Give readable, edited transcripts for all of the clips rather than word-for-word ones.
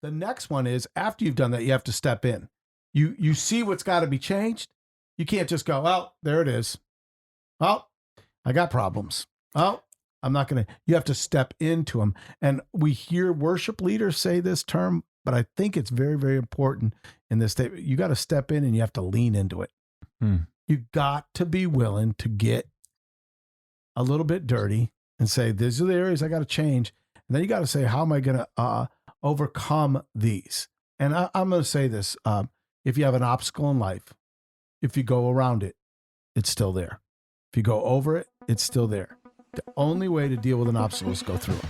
The next one is after you've done that, you have to step in. You see what's got to be changed. You can't just go, well, there it is. Oh, I got problems. Oh, I'm not going to. You have to step into them. And we hear worship leaders say this term, but I think it's very, very important in this statement. You got to step in and you have to lean into it. You got to be willing to get a little bit dirty and say, these are the areas I got to change. And then you got to say, how am I going to overcome these? And I'm going to say this. If you have an obstacle in life, if you go around it, it's still there. If you go over it, it's still there. The only way to deal with an obstacle is go through it.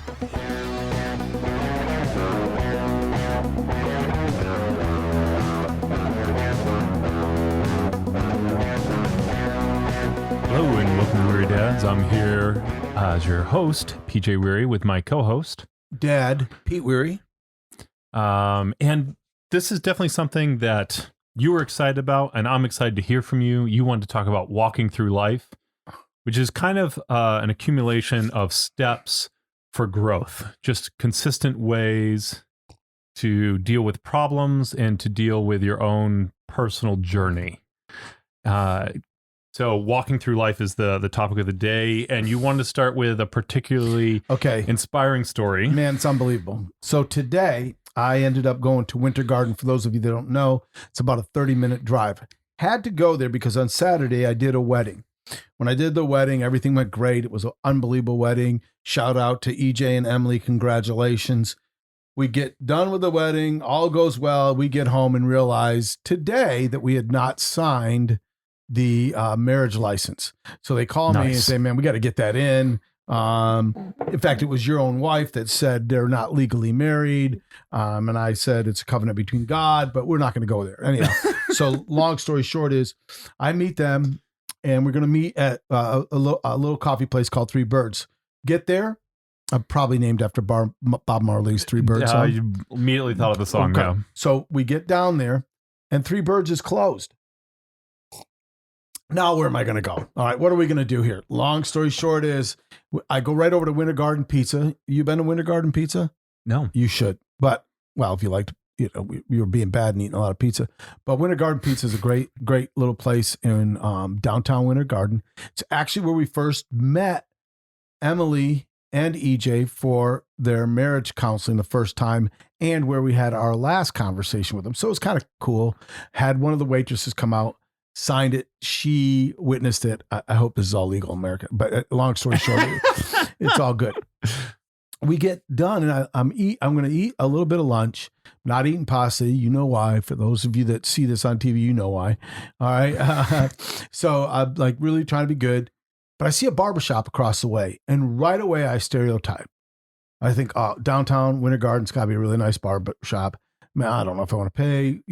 Hello and welcome to Wehry Dads. I'm here as your host, Pete Wehry, with my co-host, Dad, Pete Wehry. And this is definitely something that you were excited about, and I'm excited to hear from you. You wanted to talk about walking through life, which is kind of an accumulation of steps for growth, just consistent ways to deal with problems and to deal with your own personal journey. So walking through life is the topic of the day, and you wanted to start with a particularly inspiring story. Man, it's unbelievable. So today, I ended up going to Winter Garden. For those of you that don't know, it's about a 30-minute drive. Had to go there because on Saturday, I did a wedding. When I did the wedding, everything went great. It was an unbelievable wedding. Shout out to EJ and Emily. Congratulations. We get done with the wedding. All goes well. We get home and realize today that we had not signed the marriage license. So they call me and say, man, we got to get that in. In fact, it was your own wife that said they're not legally married. And I said, it's a covenant between God, but we're not going to go there. Anyhow, so long story short is I meet them and we're going to meet at a little coffee place called Three Birds. Get there. Probably named after Bob Marley's Three Birds. You immediately thought of the song. Okay. Yeah. So we get down there and Three Birds is closed. Now, where am I going to go? All right, what are we going to do here? Long story short is I go right over to Winter Garden Pizza. You been to Winter Garden Pizza? No. You should. But, well, if you liked, we were being bad and eating a lot of pizza. But Winter Garden Pizza is a great, great little place in downtown Winter Garden. It's actually where we first met Emily and EJ for their marriage counseling the first time and where we had our last conversation with them. So it was kind of cool. Had one of the waitresses come out, signed it. She witnessed it. I hope this is all legal in America, but long story short, it's all good. We get done and I'm going to eat a little bit of lunch, not eating pasta. You know why. For those of you that see this on TV, you know why. All right. So I'm like really trying to be good, but I see a barbershop across the way and right away I stereotype. I think, downtown Winter Garden's gotta be a really nice barbershop. Man, I don't know if I want to pay,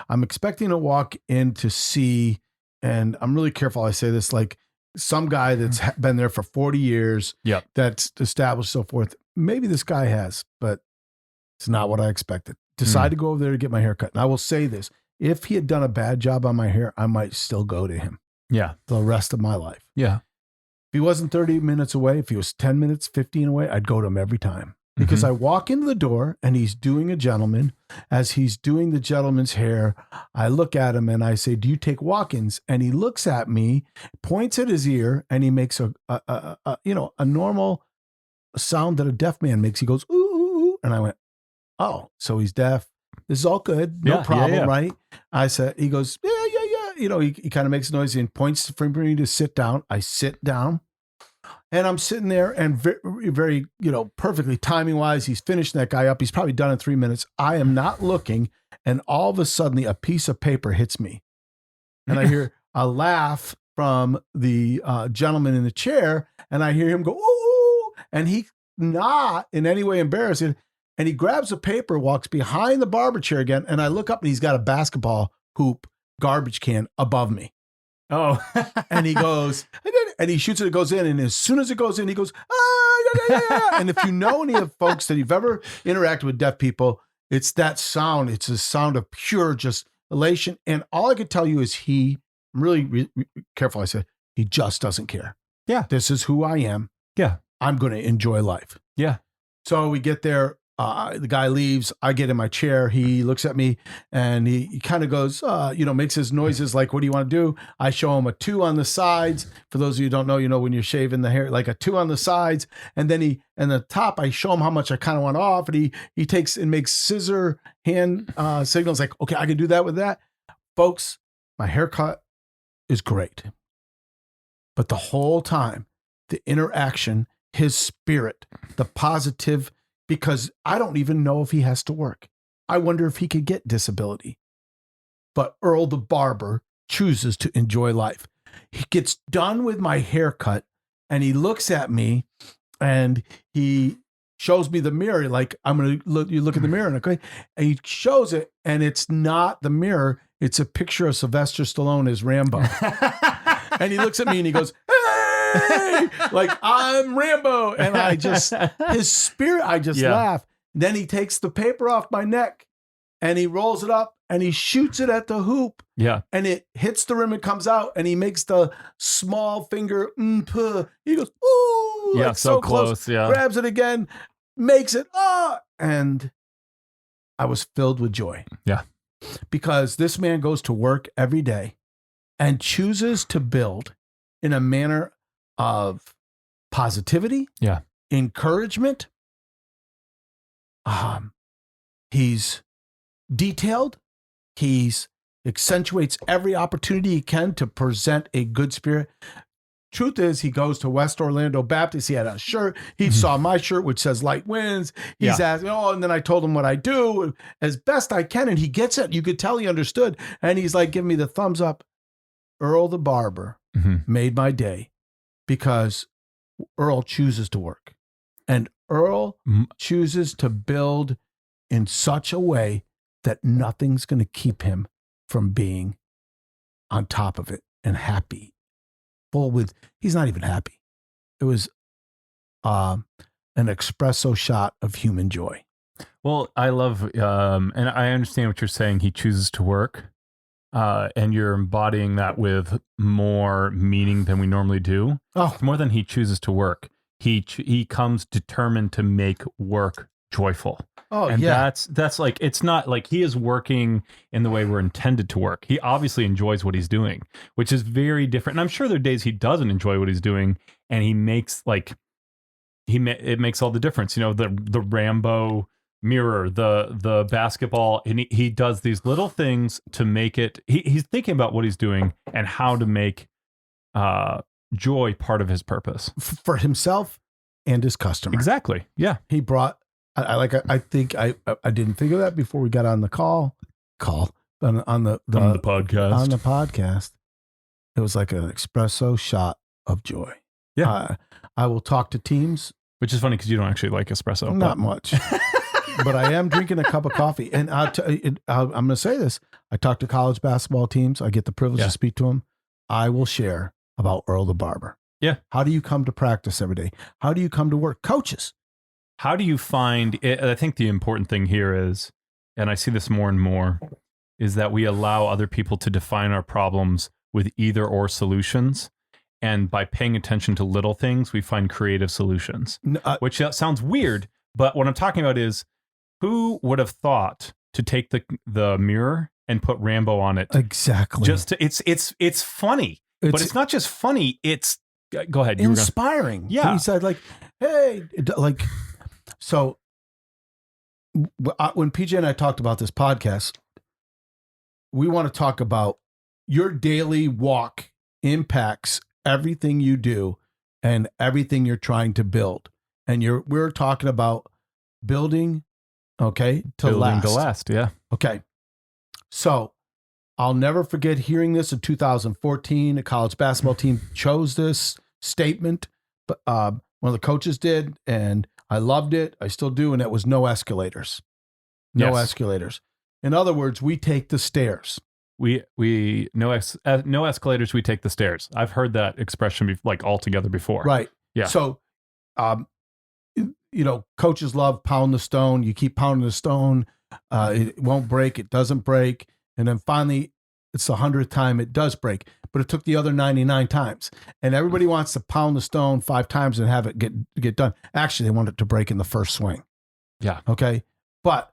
I'm expecting to walk in to see, and I'm really careful. I say this like some guy that's been there for 40 years, that's established, so forth. Maybe this guy has, but it's not what I expected. Decide to go over there to get my hair cut. And I will say this, if he had done a bad job on my hair, I might still go to him. Yeah. The rest of my life. Yeah. If he wasn't 30 minutes away, if he was 10 minutes, 15 away, I'd go to him every time. Because I walk into the door and he's doing a gentleman. As he's doing the gentleman's hair, I look at him and I say, do you take walk-ins? And he looks at me, points at his ear, and he makes a normal sound that a deaf man makes. He goes, ooh, ooh, ooh. And I went, oh, so he's deaf. This is all good. No problem, right? I said, he goes, yeah. He kind of makes a noise and points for me to sit down. I sit down. And I'm sitting there and very, very, perfectly timing wise, he's finishing that guy up. He's probably done in 3 minutes. I am not looking. And all of a sudden a piece of paper hits me and I hear a laugh from the gentleman in the chair. And I hear him go, ooh, and he not in any way embarrassed. And he grabs a paper, walks behind the barber chair again. And I look up and he's got a basketball hoop garbage can above me. Oh, and he goes, and he shoots it, it goes in. And as soon as it goes in, he goes, yeah. And if you know any of folks that you've ever interacted with deaf people, it's that sound. It's a sound of pure just elation. And all I could tell you is I'm really careful. I said, he just doesn't care. Yeah. This is who I am. Yeah. I'm going to enjoy life. Yeah. So we get there. The guy leaves. I get in my chair. He looks at me and he kind of goes, makes his noises like, what do you want to do? I show him a 2 on the sides. For those of you who don't know, when you're shaving the hair, like a 2 on the sides. And then the top, I show him how much I kind of want off. And he takes and makes scissor hand signals like, okay, I can do that with that. Folks, my haircut is great. But the whole time, the interaction, his spirit, the positive, because I don't even know if he has to work. I wonder if he could get disability. But Earl the barber chooses to enjoy life. He gets done with my haircut and he looks at me and he shows me the mirror. Like, I'm going to look, you look in the mirror, and okay. And he shows it and it's not the mirror. It's a picture of Sylvester Stallone as Rambo. And he looks at me and he goes, hey, like, I'm Rambo. And his spirit, I just laugh. Then he takes the paper off my neck and he rolls it up and he shoots it at the hoop. Yeah. And it hits the rim and comes out and he makes the small finger. He goes, ooh. Yeah, like so close. Yeah. Grabs it again, makes it. And I was filled with joy. Yeah. Because this man goes to work every day and chooses to build in a manner of positivity, encouragement. He's detailed. He's accentuates every opportunity he can to present a good spirit. Truth is, he goes to West Orlando Baptist. He had a shirt. He saw my shirt, which says light wins. He's asked, and then I told him what I do as best I can. And he gets it. You could tell he understood. And he's like, giving me the thumbs up. Earl the barber made my day because Earl chooses to work. And Earl chooses to build in such a way that nothing's going to keep him from being on top of it and happy. He's not even happy. It was an espresso shot of human joy. Well, I love, and I understand what you're saying. He chooses to work, and you're embodying that with more meaning than we normally do. Oh, more than he chooses to work. He comes determined to make work joyful. Oh, and yeah. That's like, it's not like he is working in the way we're intended to work. He obviously enjoys what he's doing, which is very different. And I'm sure there are days he doesn't enjoy what he's doing, and he makes it makes all the difference. The Rambo mirror, the basketball, and he does these little things to make it. He's thinking about what he's doing and how to make joy part of his purpose for himself and his customer. Exactly. Yeah. He brought. I think I didn't think of that before we got on the call on the podcast. On the podcast, it was like an espresso shot of joy. Yeah. I will talk to teams, which is funny because you don't actually like espresso. Not much, but I am drinking a cup of coffee. And I'm going to say this: I talk to college basketball teams. I get the privilege to speak to them. I will share about Earl the barber. Yeah. How do you come to practice every day? How do you come to work? Coaches. How do you find it? I think the important thing here is, and I see this more and more, is that we allow other people to define our problems with either or solutions. And by paying attention to little things, we find creative solutions, which sounds weird. But what I'm talking about is, who would have thought to take the mirror and put Rambo on it? Exactly. It's funny, but it's not just funny. It's, go ahead. Inspiring. Yeah. He said hey, so when PJ and I talked about this podcast, we want to talk about your daily walk impacts everything you do and everything you're trying to build. And we're talking about building, to last. Yeah. Okay. So I'll never forget hearing this in 2014. A college basketball team chose this statement, but one of the coaches did, and I loved it. I still do. And it was no escalators. No escalators. In other words, we take the stairs. No escalators. We take the stairs. I've heard that expression altogether before. Right. Yeah. So, coaches love pound the stone. You keep pounding the stone. It won't break. It doesn't break. And then finally, it's the 100th time it does break. But it took the other 99 times. And everybody wants to pound the stone 5 times and have it get done. Actually, they want it to break in the first swing. Yeah. Okay. But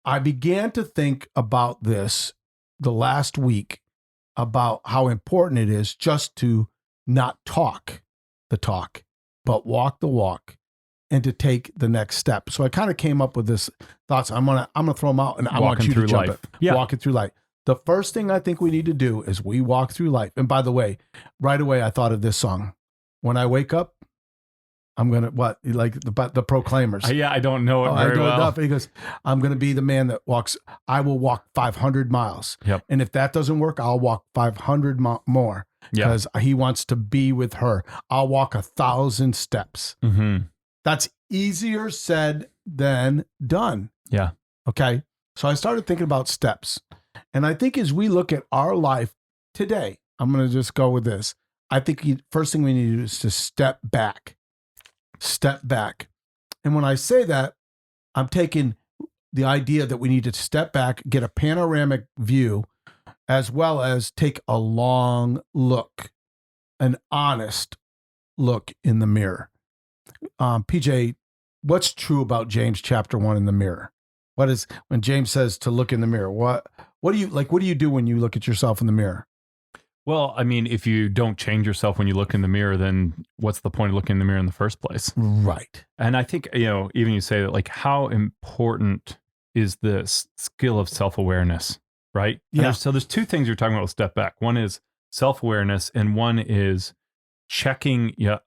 I began to think about this the last week about how important it is just to not talk the talk, but walk the walk and to take the next step. So I kind of came up with this thoughts. I'm gonna throw them out and I want you to jump it. Yeah. Walking through life. The first thing I think we need to do is we walk through life. And by the way, right away I thought of this song. When I wake up, I'm gonna the Proclaimers. Yeah, I don't know it very well. Enough. He goes, I'm gonna be the man that walks. I will walk 500 miles. Yep. And if that doesn't work, I'll walk 500 more because he wants to be with her. I'll walk 1,000 steps. Mm-hmm. That's easier said than done. Yeah. Okay. So I started thinking about steps, and I think as we look at our life today, I'm gonna just go with this. I think first thing we need to do is to step back. Step back. And when I say that, I'm taking the idea that we need to step back, get a panoramic view, as well as take a long look, an honest look in the mirror. PJ, what's true about James chapter 1 in the mirror? What is when James says to look in the mirror? What do you do when you look at yourself in the mirror? Well, I mean, if you don't change yourself when you look in the mirror, then what's the point of looking in the mirror in the first place? Right. And I think, even you say that, like, how important is this skill of self-awareness, right? Yeah. So there's two things you're talking about with step back. One is self-awareness, and one is checking. You're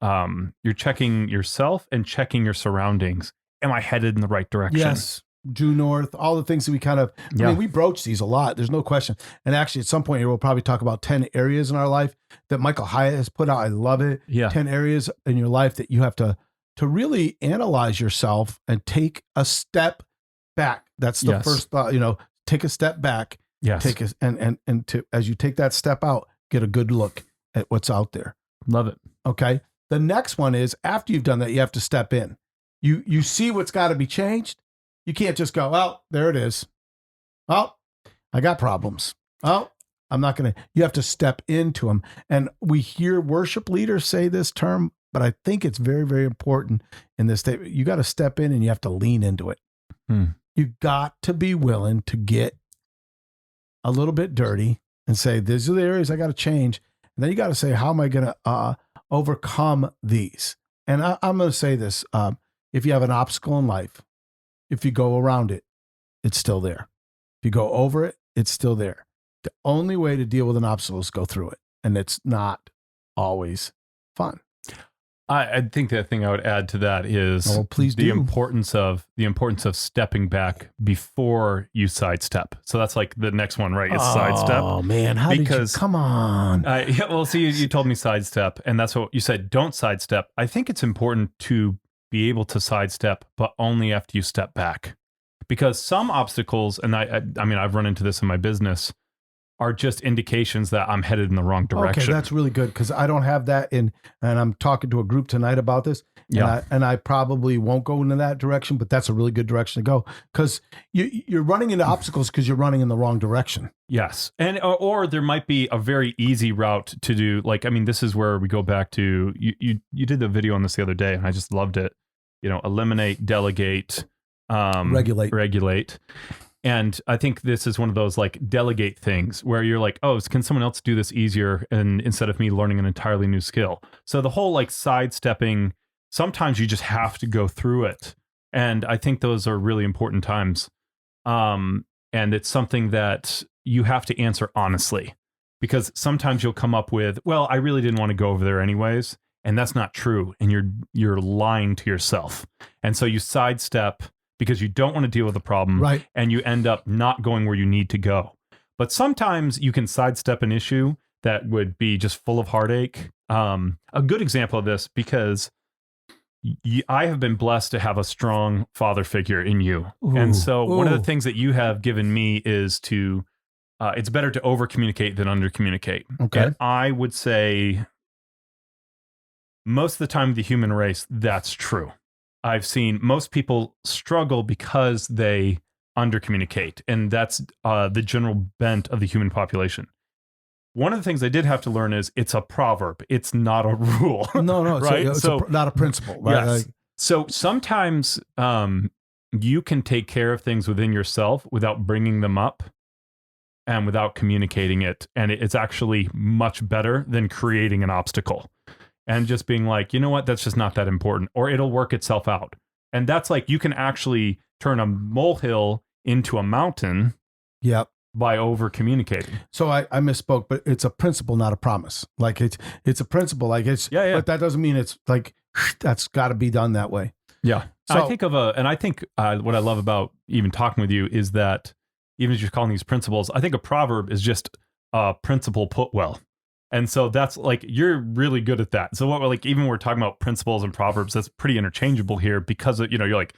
checking yourself and checking your surroundings. Am I headed in the right direction? Yes. Due north, all the things that we kind of, I mean, we broach these a lot. There's no question. And actually, at some point here, we'll probably talk about 10 areas in our life that Michael Hyatt has put out. I love it. Yeah. 10 areas in your life that you have to really analyze yourself and take a step back. That's the first thought, take a step back. Yes. And to, as you take that step out, get a good look at what's out there. Love it. Okay. The next one is after you've done that, you have to step in. You see what's got to be changed. You can't just go, well, there it is. Oh, I got problems. Oh, I'm not going to. You have to step into them. And we hear worship leaders say this term, but I think it's very, very important in this statement. You got to step in and you have to lean into it. You got to be willing to get a little bit dirty and say, these are the areas I got to change. And then you got to say, how am I going to overcome these? And I'm going to say this. If you have an obstacle in life, if you go around it, it's still there. If you go over it, it's still there. The only way to deal with an obstacle is go through it. And it's not always fun. I think the thing I would add to that is the importance of stepping back before you sidestep. So that's like the next one, right? Is sidestep. Oh man, come on. You told me sidestep, and that's what you said. Don't sidestep. I think it's important to be able to sidestep, but only after you step back, because some obstacles, and I mean, I've run into this in my business, are just indications that I'm headed in the wrong direction. Okay, that's really good, because I don't have that and I'm talking to a group tonight about this. And I probably won't go into that direction, but that's a really good direction to go, because you're running into obstacles because you're running in the wrong direction. Yes. And or there might be a very easy route to do. Like, I mean, this is where we go back to, you did the video on this the other day, and I just loved it. Eliminate, delegate, regulate. And I think this is one of those like delegate things where you're like, oh, can someone else do this easier? And instead of me learning an entirely new skill. So the whole like sidestepping, sometimes you just have to go through it. And I think those are really important times. And it's something that you have to answer honestly, because sometimes you'll come up with, well, I really didn't want to go over there anyways. And that's not true. And you're lying to yourself. And so you sidestep because you don't want to deal with the problem. Right. And you end up not going where you need to go. But sometimes you can sidestep an issue that would be just full of heartache. A good example of this, because I have been blessed to have a strong father figure in you. And so one of the things that you have given me is to, it's better to over communicate than under communicate. Okay. And I would say most of the time of the human race, that's true. I've seen most people struggle because they under communicate, and that's the general bent of the human population. One of the things I did have to learn is it's a proverb. It's not a rule. No, right? It's not a principle. Right? Yes. So sometimes you can take care of things within yourself without bringing them up and without communicating it. And it's actually much better than creating an obstacle and just being like, you know what, that's just not that important, or it'll work itself out. And that's like, you can actually turn a molehill into a mountain. Yep. By over communicating. So I misspoke, but it's a principle, not a promise. Like it's a principle. Like it's, yeah. But that doesn't mean it's like, that's got to be done that way. Yeah. So, I think what I love about even talking with you is that even as you're calling these principles, I think a proverb is just a principle put well. And so that's like, you're really good at that. So what we're like, even when we're talking about principles and proverbs, that's pretty interchangeable here because of, you're like,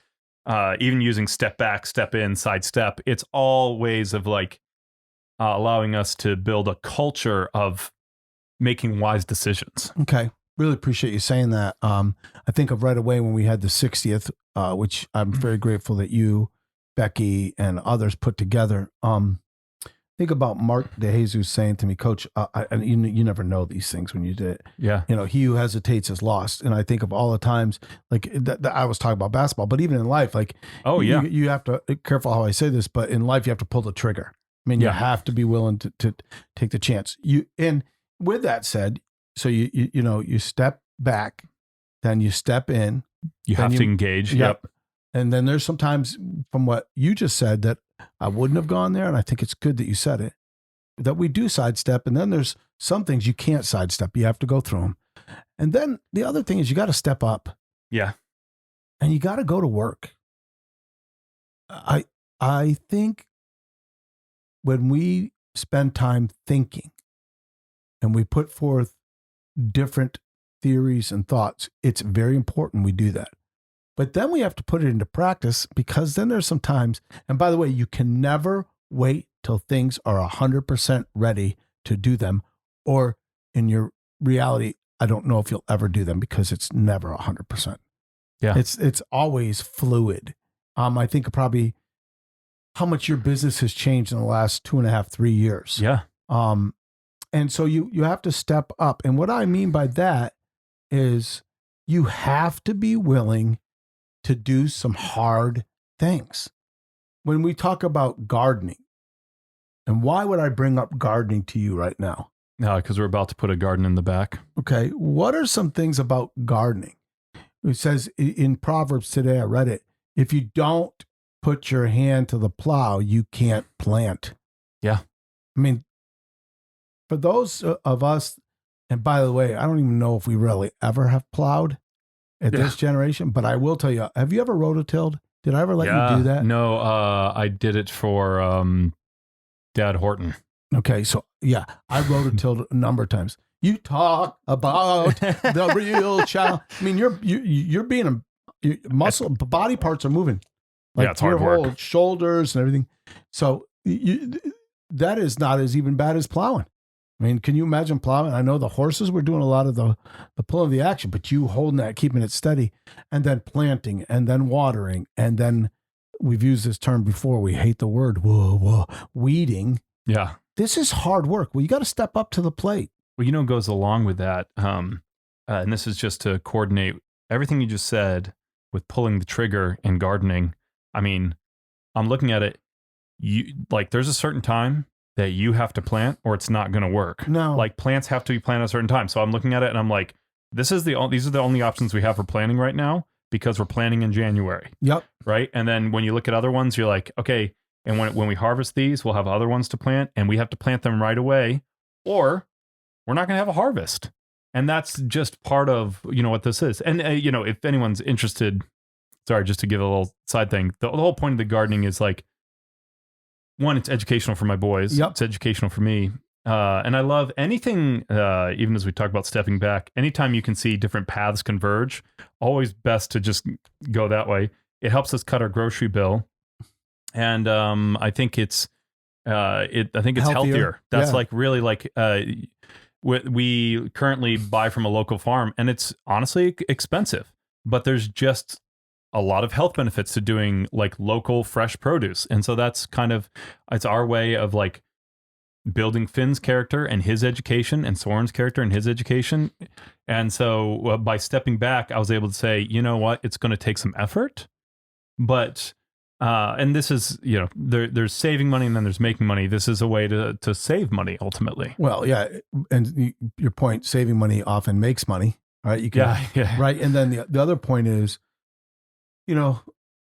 even using step back, step in, sidestep, it's all ways of like allowing us to build a culture of making wise decisions. Okay. Really appreciate you saying that. I think of right away when we had the 60th, which I'm very grateful that you, Becky, and others put together. Think about Mark DeJesus saying to me, Coach, and you never know these things when you did it. Yeah. He who hesitates is lost. And I think of all the times, like I was talking about basketball, but even in life, like, you have to careful how I say this, but in life, you have to pull the trigger. I mean, you have to be willing to take the chance. And with that said, so you step back, then you step in. You have to engage. Yep. And then there's sometimes from what you just said that I wouldn't have gone there. And I think it's good that you said it, that we do sidestep. And then there's some things you can't sidestep. You have to go through them. And then the other thing is you got to step up. Yeah. And you got to go to work. I think when we spend time thinking and we put forth different theories and thoughts, it's very important we do that. But then we have to put it into practice, because then there's some times, and by the way, you can never wait till things are 100% ready to do them, or in your reality, I don't know if you'll ever do them, because it's never 100%. Yeah. It's always fluid. I think probably how much your business has changed in the last 2.5, 3 years. Yeah. And so you have to step up. And what I mean by that is you have to be willing to do some hard things. When we talk about gardening, and why would I bring up gardening to you right now? No, because we're about to put a garden in the back. Okay. What are some things about gardening? It says in Proverbs today, I read it, if you don't put your hand to the plow, you can't plant. Yeah. I mean, for those of us, and by the way, I don't even know if we really ever have plowed at this generation, but I will tell you, have you ever rototilled? Did I ever let you do that? No, I did it for Dad Horton. Okay, so yeah, I rototilled a number of times. You talk about the real child. I mean, you're being your muscle, body parts are moving. Like it's hard your work. whole shoulders and everything. So that is not as even bad as plowing. I mean, can you imagine plowing? I know the horses were doing a lot of the pulling of the action, but you holding that, keeping it steady, and then planting, and then watering, and then we've used this term before. We hate the word weeding. Yeah. This is hard work. Well, you got to step up to the plate. Well, goes along with that. And this is just to coordinate everything you just said with pulling the trigger and gardening. I mean, I'm looking at it. There's a certain time that you have to plant or it's not going to work. No. Like plants have to be planted at a certain time. So I'm looking at it and I'm like, these are the only options we have for planting right now, because we're planting in January. Yep. Right. And then when you look at other ones, you're like, okay. And when we harvest these, we'll have other ones to plant, and we have to plant them right away, or we're not going to have a harvest. And that's just part of, what this is. And, if anyone's interested, sorry, just to give a little side thing, the whole point of the gardening is like, one, it's educational for my boys. Yep. It's educational for me. And I love anything, even as we talk about stepping back, anytime you can see different paths converge, always best to just go that way. It helps us cut our grocery bill. And I think it's healthier. That's like really like we currently buy from a local farm, and it's honestly expensive, but there's just a lot of health benefits to doing like local fresh produce. And so that's it's our way of like building Finn's character and his education, and Soren's character and his education. And so by stepping back, I was able to say, you know what, it's going to take some effort, but And this is, there's saving money and then there's making money. This is a way to save money ultimately. Well, yeah. And your point, saving money often makes money, right? You can, yeah. Right. And then the other point is,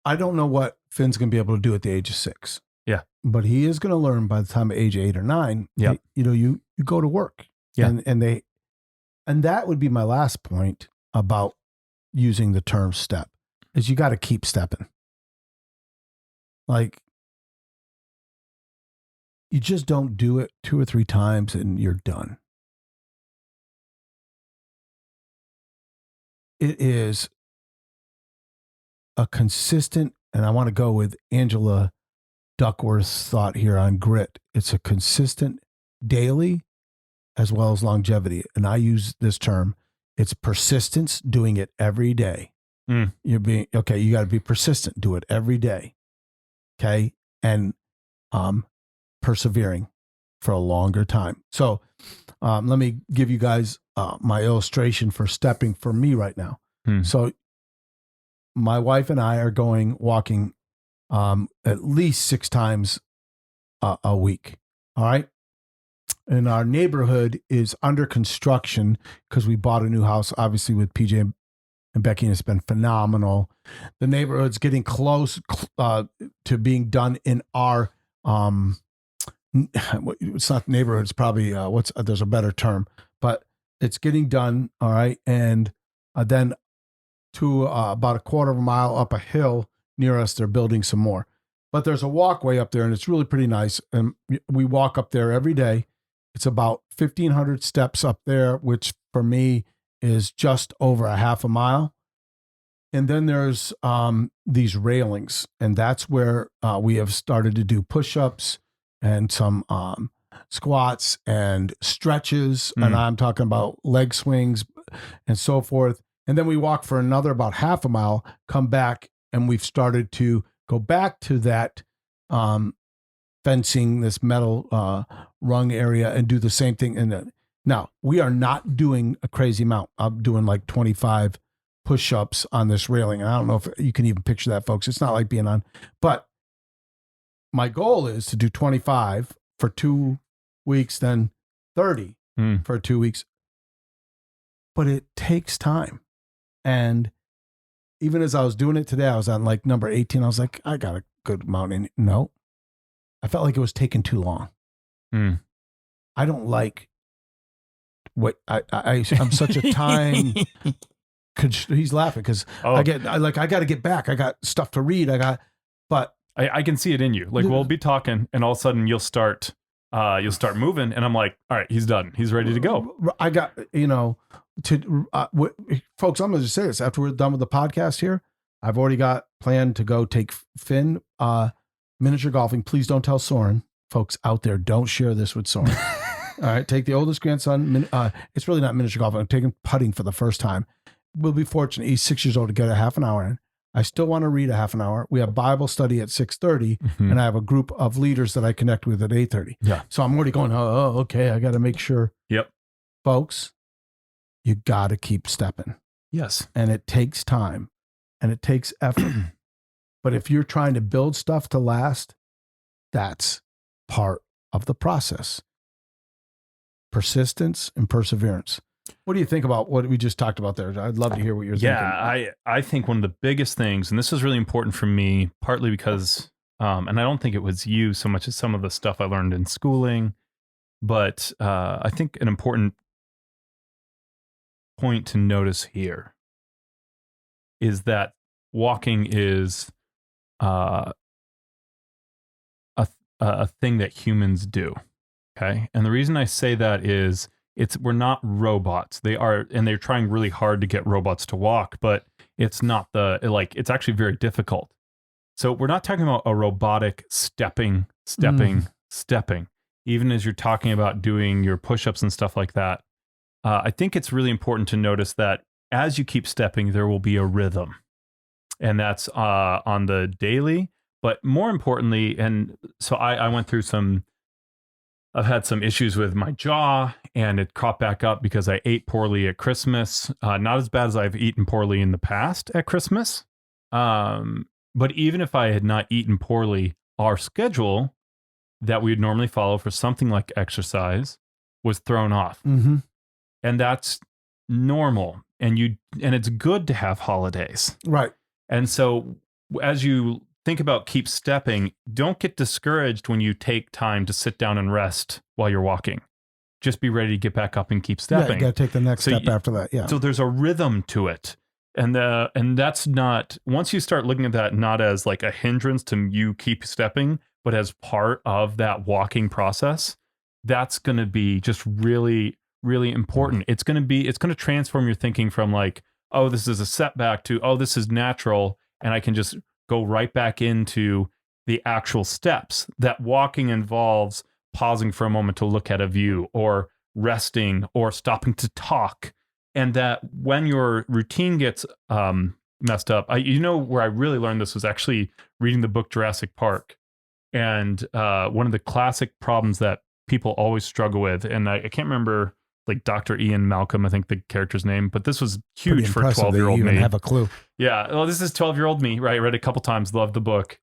I don't know what Finn's going to be able to do at the age of 6. Yeah. But he is going to learn by the time of age 8 or 9. Yeah. You go to work. Yeah. And that would be my last point about using the term step, is you got to keep stepping. Like, you just don't do it 2 or 3 times and you're done. It is a consistent, and I want to go with Angela Duckworth's thought here on grit. It's a consistent daily as well as longevity. And I use this term. It's persistence, doing it every day. You got to be persistent, do it every day. Okay. And persevering for a longer time. So let me give you guys my illustration for stepping for me right now. So my wife and I are going walking at least 6 times a week. All right. And our neighborhood is under construction because we bought a new house, obviously, with PJ and Becky, and it's been phenomenal. The neighborhood's getting close to being done in our, it's not neighborhood, it's probably, there's a better term, but it's getting done. All right. And then to about a quarter of a mile up a hill near us, they're building some more. But there's a walkway up there and it's really pretty nice. And we walk up there every day. It's about 1,500 steps up there, which for me is just over a half a mile. And then there's these railings, and that's where we have started to do push-ups and some squats and stretches. And I'm talking about leg swings and so forth. And then we walk for another about half a mile, come back, and we've started to go back to that fencing, this metal rung area, and do the same thing. And now we are not doing a crazy amount. I'm doing like 25 push-ups on this railing. And I don't know if you can even picture that, folks. It's not like being on, but my goal is to do 25 for 2 weeks, then 30 for 2 weeks. But it takes time. And even as I was doing it today, I was on like number 18. I was like, I got a good amount in. No, I felt like it was taking too long. I don't like what I'm such a time. He's laughing because I got to get back. I got stuff to read. But I can see it in you. Like we'll be talking and all of a sudden you'll start moving and I'm like, all right, he's done. He's ready to go. I got, folks, I'm going to just say this after we're done with the podcast here. I've already got planned to go take Finn miniature golfing. Please don't tell Soren, folks out there. Don't share this with Soren. All right. Take the oldest grandson. It's really not miniature golfing. I'm taking putting for the first time. We'll be fortunate. He's 6 years old to get a half an hour in. I still want to read a half an hour. We have Bible study at 6:30, and I have a group of leaders that I connect with at 8:30. Yeah. So I'm already going, okay, I got to make sure. Yep. Folks, you got to keep stepping. Yes. And it takes time and it takes effort. But if you're trying to build stuff to last, that's part of the process. Persistence and perseverance. What do you think about what we just talked about there? I'd love to hear what you're thinking. Yeah, I think one of the biggest things, and this is really important for me, partly because, and I don't think it was you so much as some of the stuff I learned in schooling, but I think an important point to notice here is that walking is a thing that humans do. Okay. And the reason I say that is we're not robots. They're trying really hard to get robots to walk, but it's not it's actually very difficult. So we're not talking about a robotic stepping. Even as you're talking about doing your push-ups and stuff like that. I think it's really important to notice that as you keep stepping, there will be a rhythm, and that's on the daily, but more importantly, and so I went through I've had some issues with my jaw, and it cropped back up because I ate poorly at Christmas. Not as bad as I've eaten poorly in the past at Christmas. But even if I had not eaten poorly, our schedule that we would normally follow for something like exercise was thrown off. Mm-hmm. And that's normal. And it's good to have holidays. Right. And so as you think about keep stepping, don't get discouraged when you take time to sit down and rest while you're walking. Just be ready to get back up and keep stepping. Yeah, you got to take the next step after that. Yeah. So there's a rhythm to it. And that's not, once you start looking at that not as like a hindrance to you keep stepping, but as part of that walking process, that's going to be just really, really important. It's going to transform your thinking from like, oh, this is a setback to, oh, this is natural. And I can just go right back into the actual steps. That walking involves pausing for a moment to look at a view, or resting, or stopping to talk. And that when your routine gets messed up, where I really learned this was actually reading the book Jurassic Park. And one of the classic problems that people always struggle with, and I can't remember, like Dr. Ian Malcolm, I think the character's name, but this was huge for 12-year-old me. Have a clue. Yeah. Well, this is 12-year-old me, right? I read it a couple times, loved the book.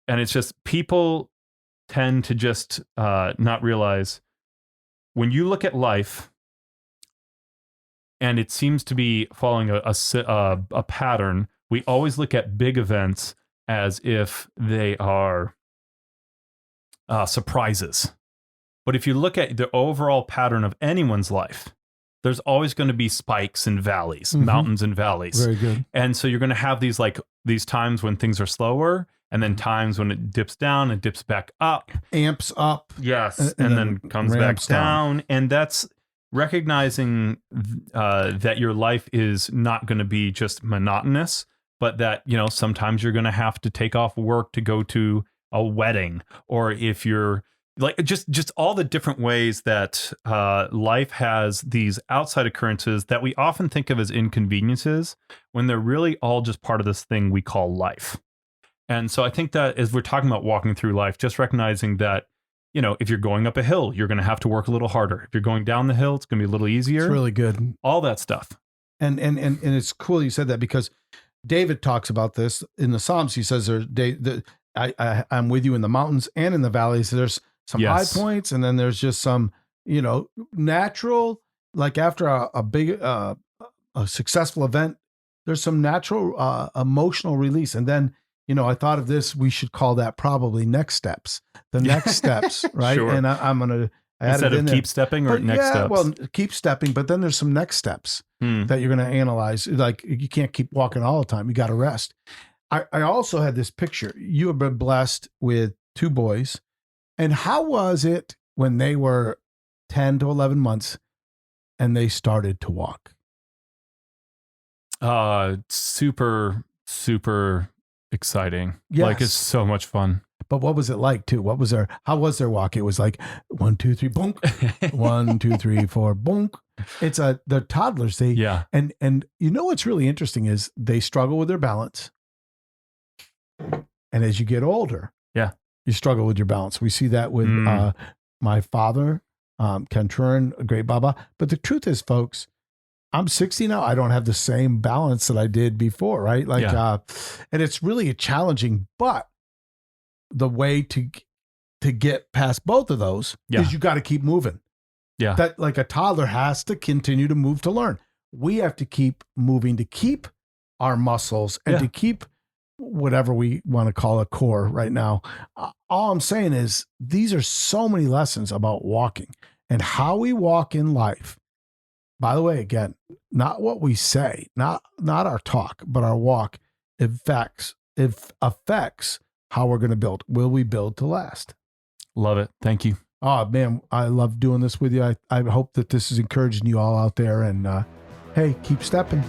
And it's just people tend to just not realize when you look at life and it seems to be following a pattern, we always look at big events as if they are surprises. But if you look at the overall pattern of anyone's life, there's always going to be spikes and valleys, mountains and valleys. Very good. And so you're going to have these times when things are slower, and then times when it dips down and dips back up. Amps up. Yes. And then comes back down. And that's recognizing that your life is not going to be just monotonous, but that, sometimes you're going to have to take off work to go to a wedding, or if you're like just all the different ways that life has these outside occurrences that we often think of as inconveniences, when they're really all just part of this thing we call life. And so I think that as we're talking about walking through life, just recognizing that, if you're going up a hill, you're going to have to work a little harder. If you're going down the hill, it's going to be a little easier. It's really good. All that stuff. And it's cool you said that, because David talks about this in the Psalms. He says, I'm with you in the mountains and in the valleys. There's some high points, and then there's just some, natural, like after a big, a successful event, there's some natural emotional release. And then, I thought of this, we should call that probably next steps, the next steps, right? Sure. And I'm going to add instead it in of there. keep stepping or next steps. Well, keep stepping, but then there's some next steps that you're going to analyze. Like, you can't keep walking all the time. You got to rest. I also had this picture. You have been blessed with 2 boys. And how was it when they were 10 to 11 months and they started to walk? Super, super exciting. Yes. Like, it's so much fun. But what was it like too? How was their walk? It was like 1, 2, 3, bonk. 1, 2, 3, 4, bonk. They're toddlers. And what's really interesting is they struggle with their balance. And as you get older, you struggle with your balance. We see that with my father, Ken Turin, a great Baba. But the truth is, folks, I'm 60 now. I don't have the same balance that I did before, right? And it's really challenging. But the way to get past both of those is you got to keep moving. Yeah, that like a toddler has to continue to move to learn. We have to keep moving to keep our muscles and to keep whatever we want to call a core right now. All I'm saying is these are so many lessons about walking and how we walk in life. By the way, again, not what we say, not our talk, but our walk affects how we're going to build. Will we build to last? Love it. Thank you. Oh man, I love doing this with you. I hope that this is encouraging you all out there, and hey, keep stepping.